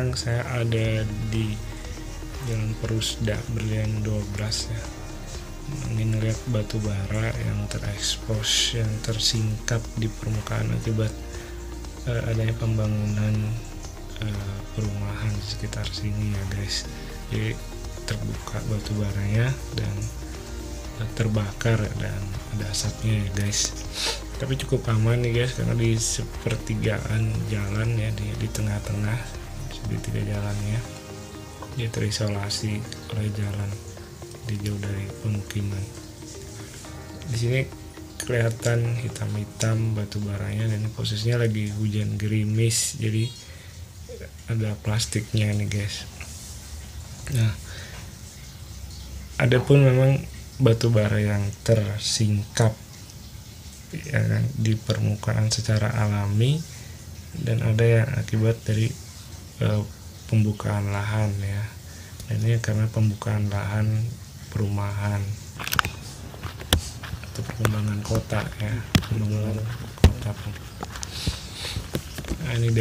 sekarang saya ada di Jalan Perusda Berlian 12 ya. Ingin lihat batu bara yang terekspos, yang tersingkap di permukaan akibat adanya pembangunan perumahan di sekitar sini ya guys. Jadi terbuka batu baranya dan terbakar dan ada asapnya ya guys. Tapi cukup aman nih guys, karena di sepertigaan jalan ya, di tengah-tengah segitiga jalannya dia terisolasi oleh jalan, di jauh dari pemukiman. Di sini kelihatan hitam-hitam batu baranya, dan posisinya lagi hujan gerimis, jadi ada plastiknya nih guys. Nah, ada pun memang batu bara yang tersingkap ya kan, di permukaan secara alami, dan ada yang akibat dari pembukaan lahan ya. Dan ini karena pembukaan lahan perumahan atau pengembangan kota ya, pengembangan kota. Nah, ini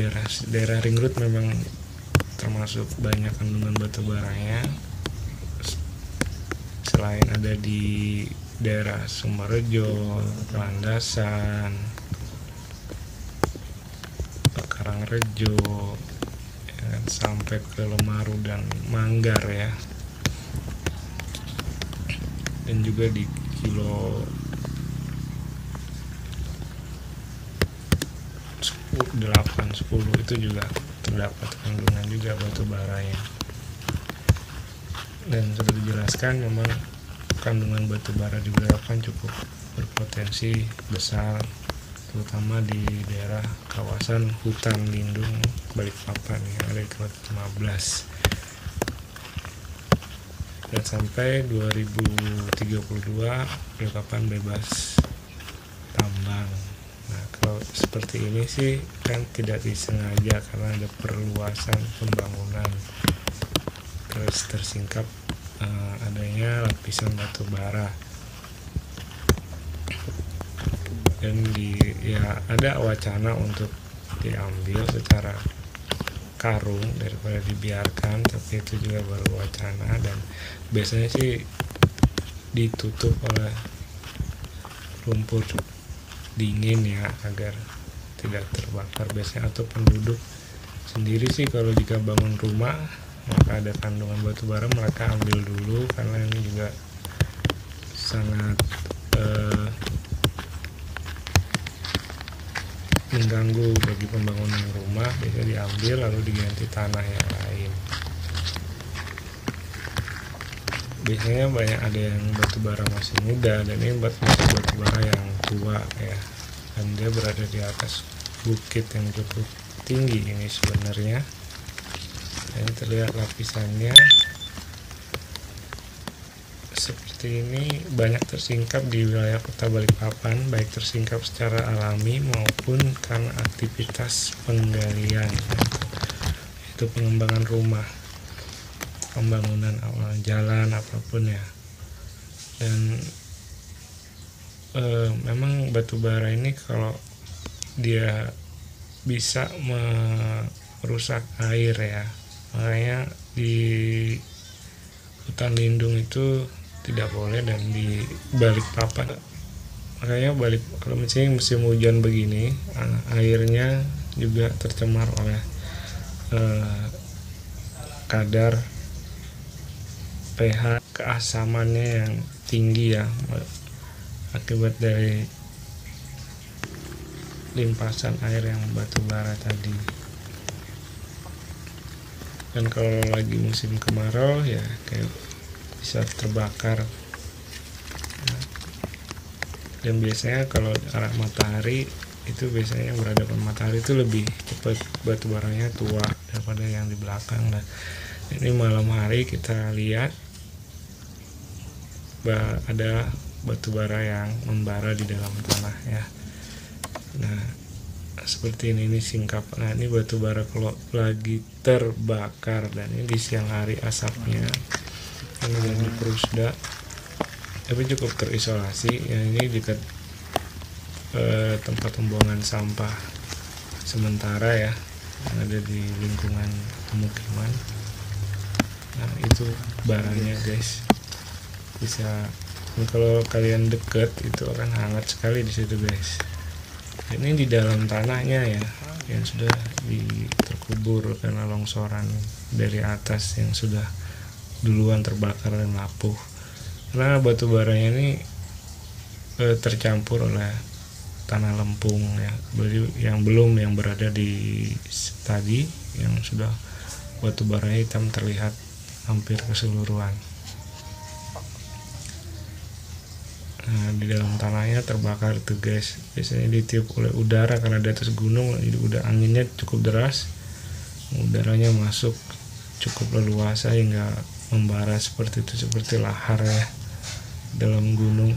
daerah Ring Road memang termasuk banyak kandungan batu baranya. Selain ada di daerah Sumarejo, Landasan, Karangrejo, ya kan, sampai ke Lemaru dan Manggar ya, dan juga di kilo 8-10 itu juga terdapat kandungan juga batu baranya. Dan sudah dijelaskan memang kandungan batu bara di Balikpapan cukup berpotensi besar, terutama di daerah kawasan hutan lindung Balikpapan yang ada di kilometer 15. Dan sampai 2032 Balikpapan bebas tambang. Nah, kalau seperti ini sih kan tidak disengaja karena ada perluasan pembangunan, terus tersingkap adanya lapisan batu bara, dan ya ada wacana untuk diambil secara karung daripada dibiarkan, tapi itu juga baru wacana, dan biasanya sih ditutup oleh lumpur dingin ya agar tidak terbakar biasanya, atau penduduk sendiri sih kalau jika bangun rumah maka ada kandungan batu bara mereka ambil dulu, karena ini juga sangat mengganggu bagi pembangunan rumah. Biasanya diambil lalu diganti tanah yang lain. Biasanya banyak ada yang batu bara masih muda, dan ini batu bara yang tua ya, dan dia berada di atas bukit yang cukup tinggi ini sebenarnya. Ini terlihat lapisannya seperti ini, banyak tersingkap di wilayah kota Balikpapan, baik tersingkap secara alami maupun karena aktivitas penggalian, itu pengembangan rumah, pembangunan awal jalan apapun ya. Dan memang batu bara ini kalau dia bisa merusak air ya, makanya di hutan lindung itu tidak boleh, dan di Balikpapan makanya kalau misalnya musim hujan begini airnya juga tercemar oleh kadar pH keasamannya yang tinggi ya, akibat dari limpasan air yang batu bara tadi. Dan kalau lagi musim kemarau ya kayak bisa terbakar. Dan biasanya kalau arah matahari itu biasanya yang berhadapan matahari itu lebih cepat batu baranya tua daripada yang di belakang. Nah, ini malam hari kita lihat ada batu bara yang membara di dalam tanah ya. Nah, seperti ini singkap. Nah, ini batu bara kalau lagi terbakar, dan ini di siang hari asapnya. Ini di Perusda, tapi cukup terisolasi ya, ini dekat tempat pembuangan sampah sementara ya yang ada di lingkungan pemukiman. Nah itu baranya guys, bisa kalau kalian deket itu akan hangat sekali di situ guys. Ini di dalam tanahnya ya, yang sudah terkubur karena longsoran dari atas yang sudah duluan terbakar dan lapuk. Karena batu baranya ini tercampur oleh tanah lempung ya, yang berada di tadi yang sudah batu baranya hitam terlihat hampir keseluruhan. Nah, di dalam tanahnya terbakar itu guys, biasanya ditiup oleh udara karena di atas gunung, jadi udah anginnya cukup deras, udaranya masuk cukup leluasa hingga membara seperti itu, seperti lahar ya dalam gunung.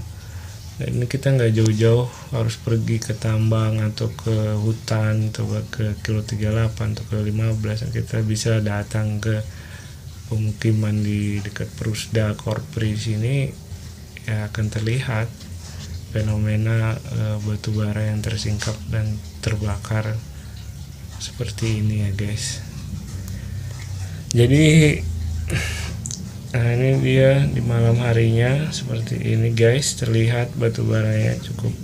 Nah, ini kita nggak jauh-jauh harus pergi ke tambang atau ke hutan atau ke kilo 38 atau ke 15, kita bisa datang ke pemukiman di dekat Perusda Korpri sini ya, akan terlihat fenomena batu bara yang tersingkap dan terbakar seperti ini ya guys. Jadi nah ini dia di malam harinya seperti ini guys, terlihat batu baranya cukup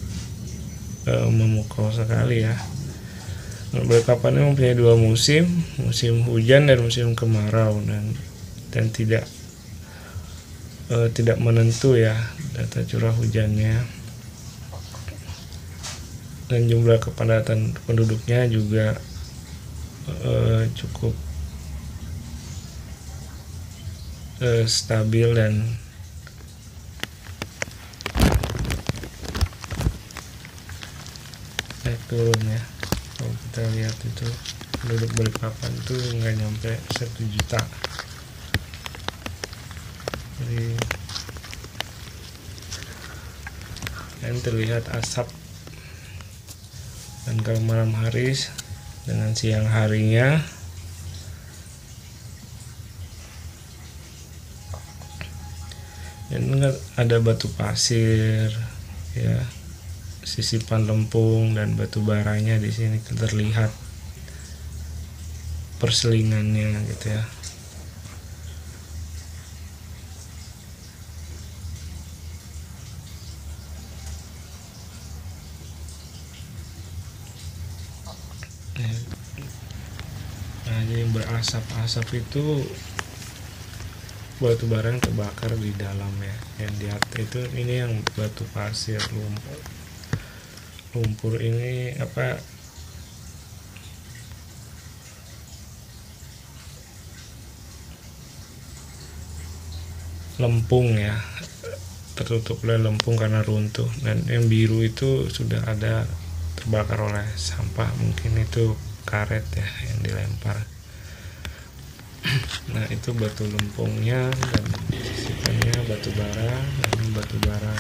memukau sekali ya. Balikpapan ini mempunyai dua musim hujan dan musim kemarau, dan tidak menentu ya data curah hujannya, dan jumlah kepadatan penduduknya juga cukup stabil dan naik turun ya. Kalau kita lihat itu penduduk Balikpapan itu nggak nyampe 1 juta. Jadi yang terlihat asap, dan kalau malam hari dengan siang harinya dan ada batu pasir ya, sisipan lempung dan batu baranya di sini terlihat perselingannya gitu ya. Nah, jadi berasap-asap itu batu bara yang terbakar di dalam ya, yang di atas itu ini yang batu pasir, lumpur ini apa, lempung ya, tertutup oleh lempung karena runtuh. Dan yang biru itu sudah ada terbakar oleh sampah, mungkin itu karet ya yang dilempar. Nah itu batu lempungnya, dan sisanya batu bara, dan batu bara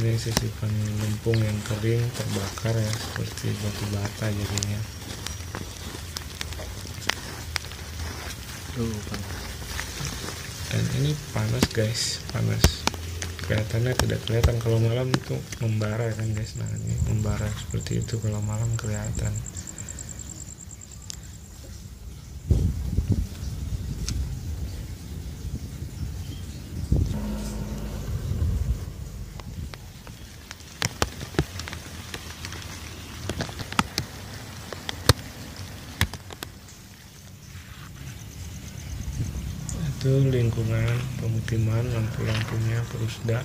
ini sisipan lempung yang kering terbakar ya, seperti batu bata jadinya. Dan ini panas guys, panas, kelihatannya tidak kelihatan kalau malam itu membara kan guys. Nah ini membara seperti itu kalau malam kelihatan. Itu lingkungan pemukiman, lampu-lampunya Perusda.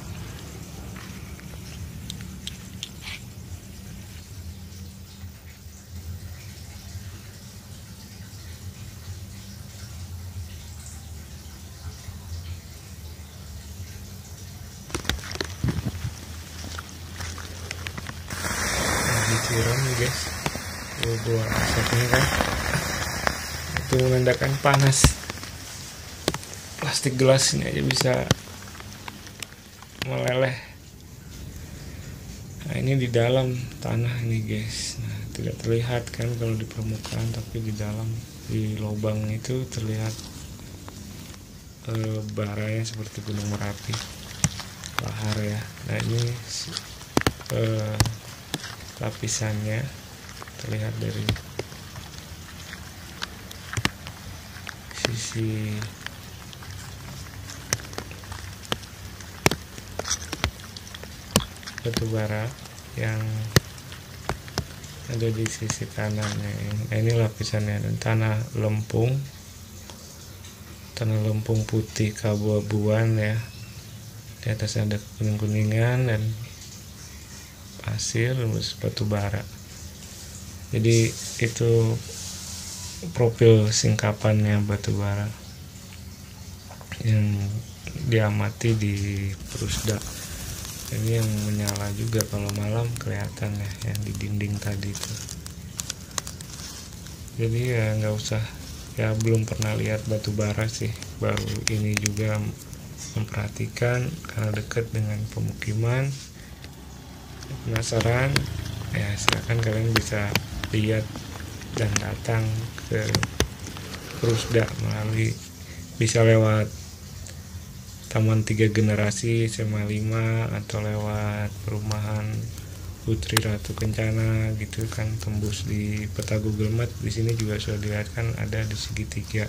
Disiram nih guys, buah asapnya kan, itu menandakan panas. Plastik gelas ini aja bisa meleleh. Nah ini di dalam tanah nih guys. Nah tidak terlihat kan kalau di permukaan, tapi di dalam, di lubang itu terlihat baranya seperti Gunung Merapi, lahar ya. Nah ini lapisannya terlihat dari sisi batubara yang ada di sisi kanannya. Ini lapisannya, dan tanah lempung putih keabu-abuan ya. Di atas ada kuning-kuningan dan pasir terus batubara. Jadi itu profil singkapannya batubara yang diamati di Perusda. Ini yang menyala juga kalau malam kelihatan ya, yang di dinding tadi itu. Jadi ya nggak usah, ya belum pernah lihat batubara sih, baru ini juga memperhatikan karena dekat dengan pemukiman. Penasaran ya, silakan kalian bisa lihat dan datang ke Perusda melalui, bisa lewat Taman 3 Generasi SMA 5 atau lewat perumahan Putri Ratu Kencana gitu kan, tembus di peta Google Map. Di sini juga sudah dilihat kan, ada di segitiga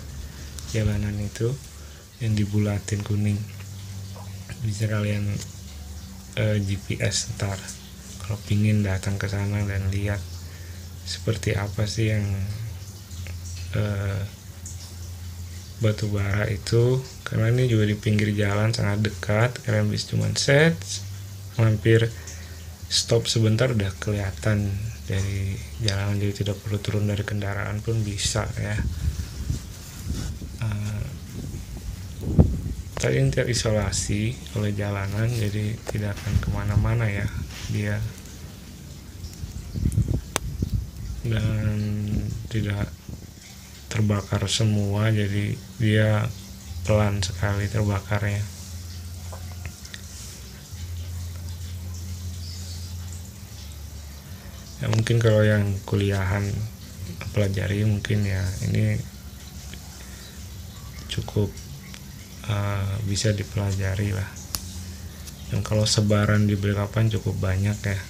jalanan itu yang dibulatin kuning. Bisa kalian GPS ntar kalau pingin datang ke sana dan lihat seperti apa sih yang batubara itu. Karena ini juga di pinggir jalan, sangat dekat, kalian bisa cuman mampir stop sebentar udah kelihatan dari jalanan, jadi tidak perlu turun dari kendaraan pun bisa ya. Tadi terisolasi oleh jalanan, jadi tidak akan kemana-mana ya dia, dan tidak terbakar semua, jadi dia pelan sekali terbakarnya. Ya mungkin kalau yang kuliahan pelajari mungkin ya ini cukup bisa dipelajari lah. Dan kalau sebaran di Balikpapan cukup banyak ya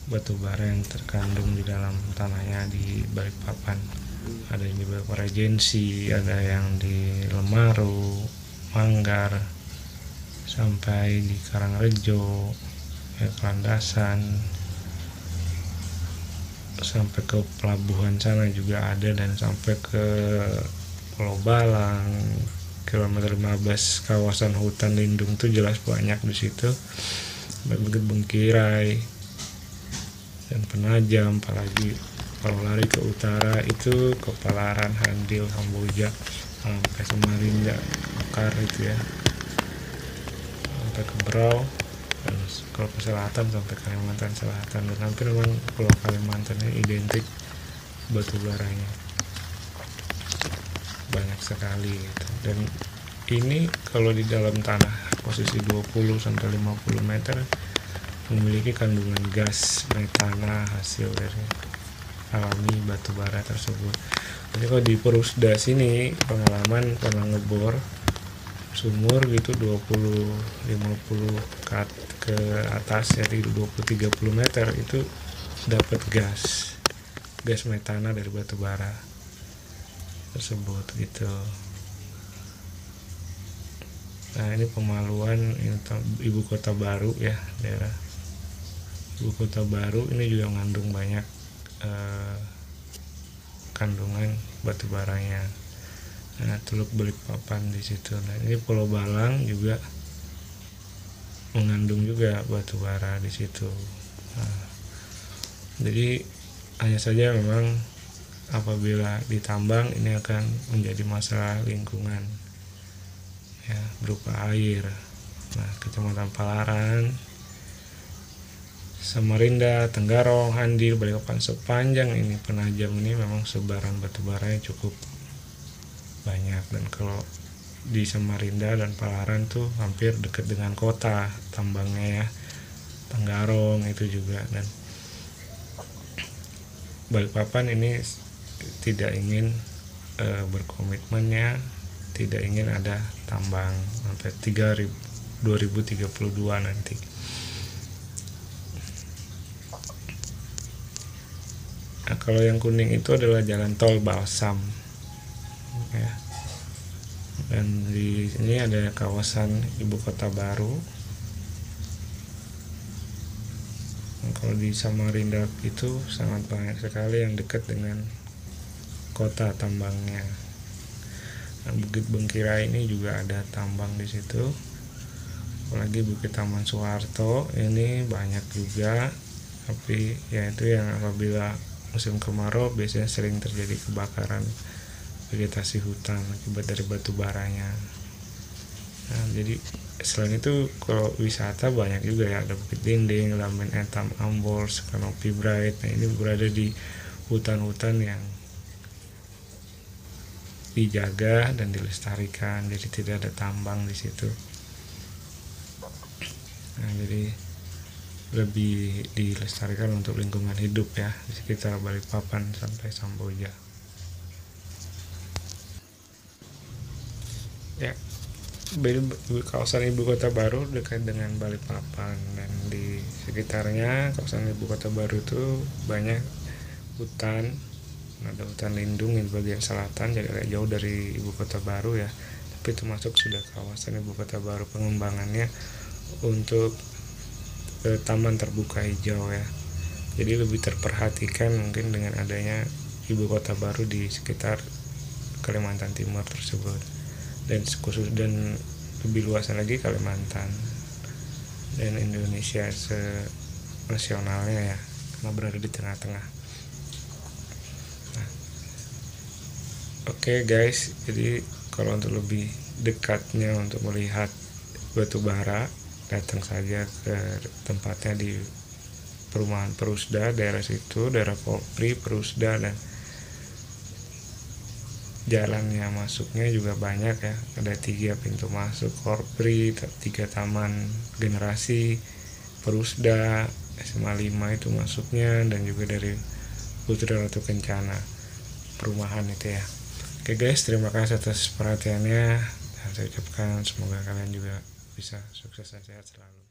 batubara yang terkandung di dalam tanahnya di Balikpapan. Ada yang di Balikpapan Regency, ada yang di Lemaru, Manggar, sampai di Karangrejo, Landasan, sampai ke pelabuhan sana juga ada, dan sampai ke Pulau Balang, kilometer 15 kawasan hutan lindung tuh jelas banyak di situ. Bukit Bengkirai dan Penajam, apalagi kalau lari ke utara itu ke Palaran, Handil, Kamboja, sampai Samarinda, Mekar itu ya, sampai ke Berau, dan kalau ke selatan sampai Kalimantan Selatan. Dan hampir memang Pulau Kalimantan ini identik batubaranya, banyak sekali gitu. Dan ini kalau di dalam tanah posisi 20-50 meter memiliki kandungan gas metana hasil dari alami batubara tersebut. Jadi kalau di Perusda sini pengalaman pernah ngebor sumur gitu 20-50 ke atas, jadi 20-30 meter itu dapat gas metana dari batubara tersebut gitu. Nah ini Pemaluan, ibu kota baru ya, daerah ibu kota baru ini juga mengandung banyak kandungan batubaranya. Nah Teluk Balikpapan di situ. Nah ini Pulau Balang juga mengandung juga batubara di situ. Nah, jadi hanya saja memang apabila ditambang ini akan menjadi masalah lingkungan ya, berupa air. Nah Kecamatan Palaran, Samarinda, Tenggarong, Handil, Balikpapan sepanjang ini Penajam ini memang sebaran batubaranya cukup banyak. Dan kalau di Samarinda dan Palaran tuh hampir dekat dengan kota tambangnya ya, Tenggarong itu juga. Dan Balikpapan ini tidak ingin berkomitmennya, tidak ingin ada tambang sampai 2032 nanti. Nah, kalau yang kuning itu adalah jalan tol Balsam. ya. Dan di sini ada kawasan ibu kota baru. Kalau di Samarinda itu sangat banyak sekali yang dekat dengan kota tambangnya. Nah, Bukit Bengkira ini juga ada tambang di situ. Apalagi Bukit Taman Soeharto ini banyak juga, tapi ya itu yang apabila musim kemarau biasanya sering terjadi kebakaran vegetasi hutan akibat dari batu baranya. Nah, jadi selain itu kalau wisata banyak juga ya, ada Bukit Dinding, Lamen Etam, Ambors, Kanopi Bright. Nah, ini berada di hutan-hutan yang dijaga dan dilestarikan, jadi tidak ada tambang di situ. Nah, jadi lebih dilestarikan untuk lingkungan hidup ya di sekitar Balikpapan sampai Samboja. Ya, kawasan ibu kota baru dekat dengan Balikpapan, dan di sekitarnya kawasan ibu kota baru itu banyak hutan. Ada hutan lindung di bagian selatan, jadi agak jauh dari ibu kota baru ya, tapi itu masuk sudah kawasan ibu kota baru. Pengembangannya untuk taman terbuka hijau ya, jadi lebih terperhatikan mungkin dengan adanya ibu kota baru di sekitar Kalimantan Timur tersebut, dan khusus dan lebih luasan lagi Kalimantan dan Indonesia nasionalnya ya, karena berada di tengah-tengah. Nah, oke guys, jadi kalau untuk lebih dekatnya untuk melihat batu bara, datang saja ke tempatnya di perumahan Perusda, daerah situ, daerah Kopri, Perusda, dan jalannya masuknya juga banyak ya, ada 3 pintu masuk: Korpri, 3 taman generasi, Perusda, SMA 5 itu masuknya, dan juga dari Putri Ratu Kencana perumahan itu ya. Oke guys, terima kasih atas perhatiannya, dan saya ucapkan semoga kalian juga bisa sukses dan sehat selalu.